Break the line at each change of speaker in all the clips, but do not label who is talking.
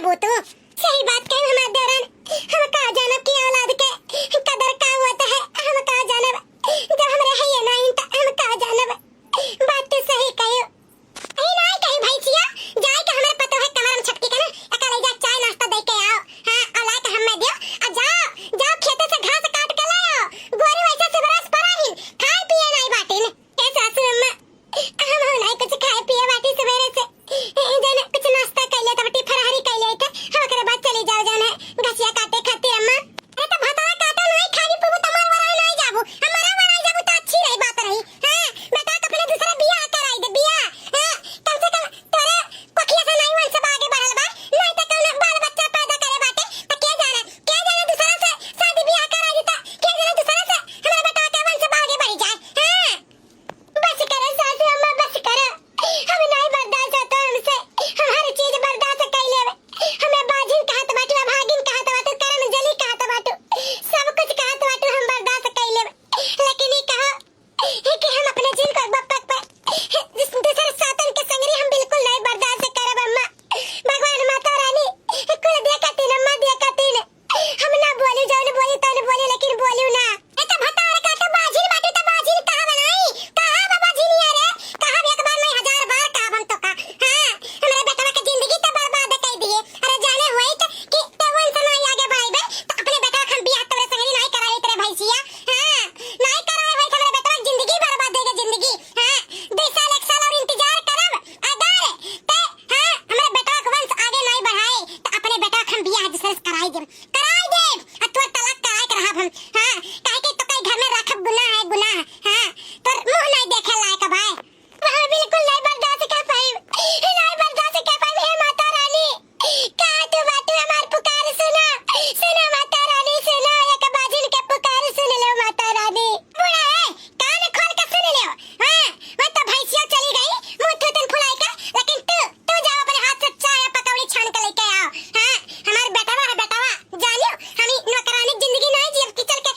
वो तो सही बात कहे हमारे दौरान। हम कहा जानब की औलाद के कदर का होता है, हम कहा जानब जब हमरे है ये नहीं तो हम कहा जानब। बात तो सही कहो। नहीं ना कहीं भैंसिया जाए के हमारे पतो है कमरम छटकी का ना अकेले जा चाय नाश्ता दे के आओ। हां औला के हम में दियो आ जाओ जाओ खेते से घास काट के ले आओ। गोरी वैसे से बरस पड़ा ही खाए पिए नहीं बाटी ने के सासू अम्मा हम हो नहीं कुछ खाए पिए बाटी सवेरे से जने कुछ नाश्ता कर ले तबटी फरारी कर ले थे हम करे बाद चली जाओ जाने घसिया काटे खाते अम्मा। अरे तो भतावा काटो नहीं खाली पुबु तमार वराई नहीं जाबू हमारा वराई जाबू तो अच्छी रही बात रही। हां बेटा अपने दूसरा बियाह कराई दे बियाह। हां कम से कम तोरे कोखिया से नहीं वन सब आगे बढ़ल बा नहीं तो कौन बाल बच्चा पैदा करे बाटे तो के जाने दूसरा से शादी बियाह कराई देता के जाने दूसरा से हमारे बेटा के वन सब आगे बढ़ जाए। हां बस करो सासू अम्मा बस करो हम नहीं बर्दाश्त होता हमसे हम हर चीज बर्दाश्त कर लेवे। हमें बाजिन कहा तो बाटू भागिन कहा तो बाटू करम जली कहा तो बाटू सब कुछ कहा तो बाटू हम बर्दाश्त कर लेवे। लेकिन ये कहा कि हम अपने जिन को बप्पक पर दूसरे सातन के संगरी हम बिल्कुल नहीं बर्दाश्त करब अम्मा। भगवान माता रानी कुल देखती न अम्मा देखती न हम ना बोली जौन बोली तौन बोली लेकिन बोलियो ना। ए तो भतार का तो बाजिन बाटू तो बाजिन कहा बनाई कहा बाबा जिनिया रे कहा एक बार नहीं हजार बार कहा बन तो का। हां हमारे बेटा की जिंदगी तो बर्बाद कर दिए। अरे जाने होई तो कि तेवन से नहीं आगे बढ़ाइबे तो अपने बेटा हम बियाह तोरे संगरी नहीं कराई तेरे भैंसिया। हां नहीं कराए होई हमारे बेटा की जिंदगी बर्बाद देगा जिंदगी। हां 2 साल 1 साल और इंतजार करब अगर ते हां हमारे बेटा का वंश आगे नहीं बढ़ाए तो अपने बेटा हम बियाह दूसरे से कराई दे आ तो तलाक काहे करब हम। हां काहे के तो कई घर में रखब गुनाह है गुनाह। हां तो मुंह नहीं देखे लायक भाई हम बिल्कुल नहीं बर्दाश्त कर पाई नहीं बर्दाश्त कर पाई। हे माता रानी का तू बात हमार पुकार सुना सुना माता रानी सुना एक बाजिन के पुकार सुन लो माता रानी। बुढ़ा है कान खोल के सुन लो। हां वो तो भैंसिया चली गई मुंह थुतन फुलाई का लेकिन तू जाओ अपने हाथ से चाय पकौड़ी छान के लेके आओ। हां हमार बेटावा है बेटावा जानियो हम नौकरानी जिंदगी नहीं जियब कि चल के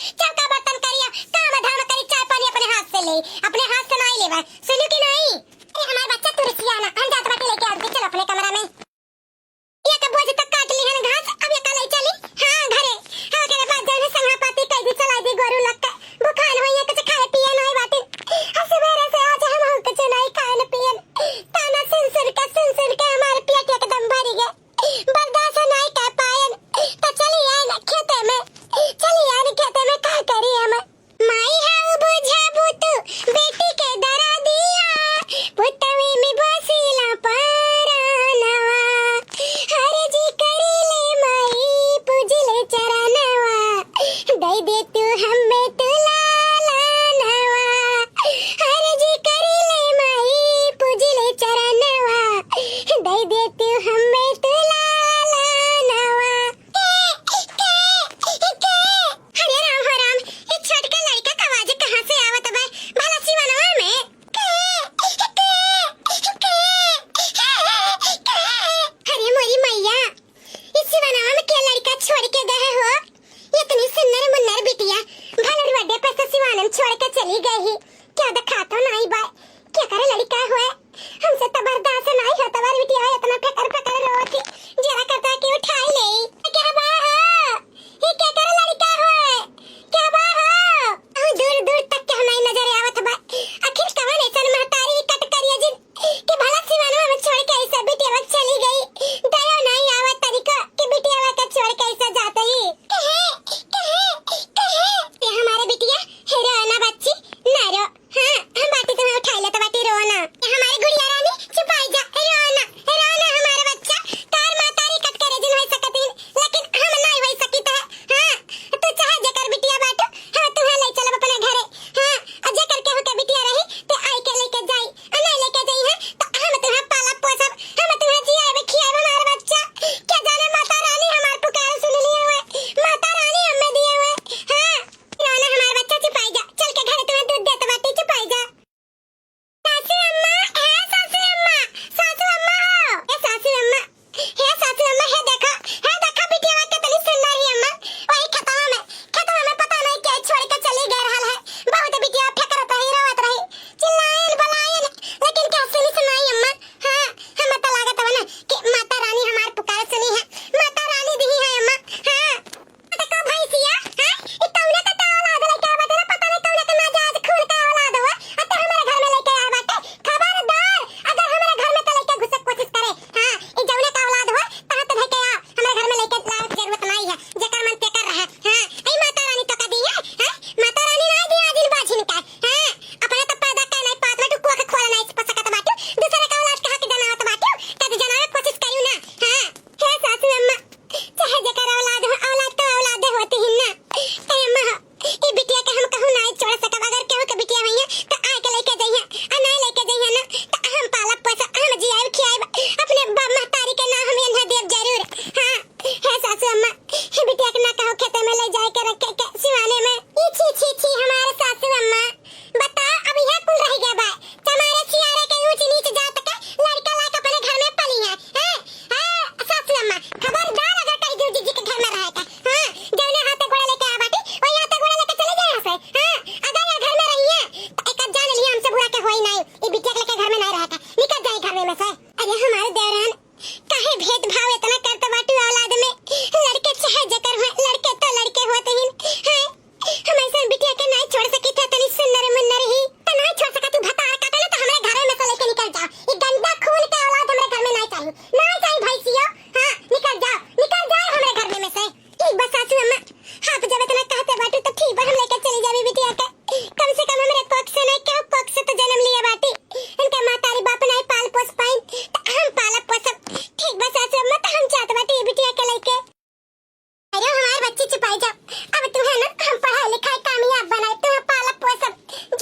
पढ़ाई जाओ। अब तुम्हें ना हम पढ़ाई लिखाई कामयाब बनाए, तुम्हें पाला पोसा,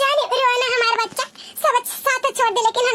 जाने रोना हमारा बच्चा सब साथ छोड़ दे, लेकिन